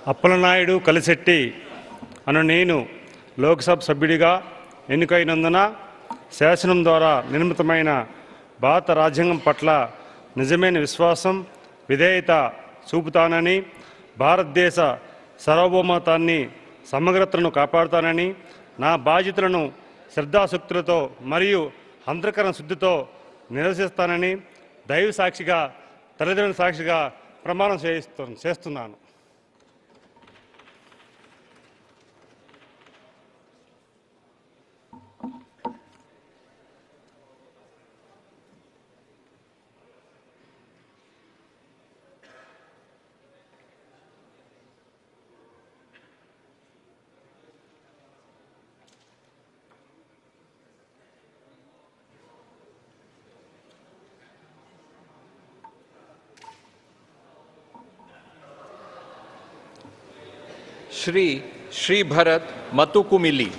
అప్పలనాయుడు కలిశెట్టి అను నేను లోక్సభ సభ్యుడిగా ఎన్నికైనందున శాసనం ద్వారా నిర్మితమైన భారత రాజ్యాంగం పట్ల నిజమైన విశ్వాసం, విధేయత చూపుతానని, భారతదేశ సార్వభౌమత్వాన్ని, సమగ్రతను కాపాడుతానని, నా బాధ్యతలను శ్రద్ధాశక్తులతో మరియు అంతఃకరణ శుద్ధితో నిర్వహిస్తానని దైవ సాక్షిగా, తల్లిదండ్రుల సాక్షిగా ప్రమాణం చేస్తున్నాను. श्री श्री भरत मतुकुमिली।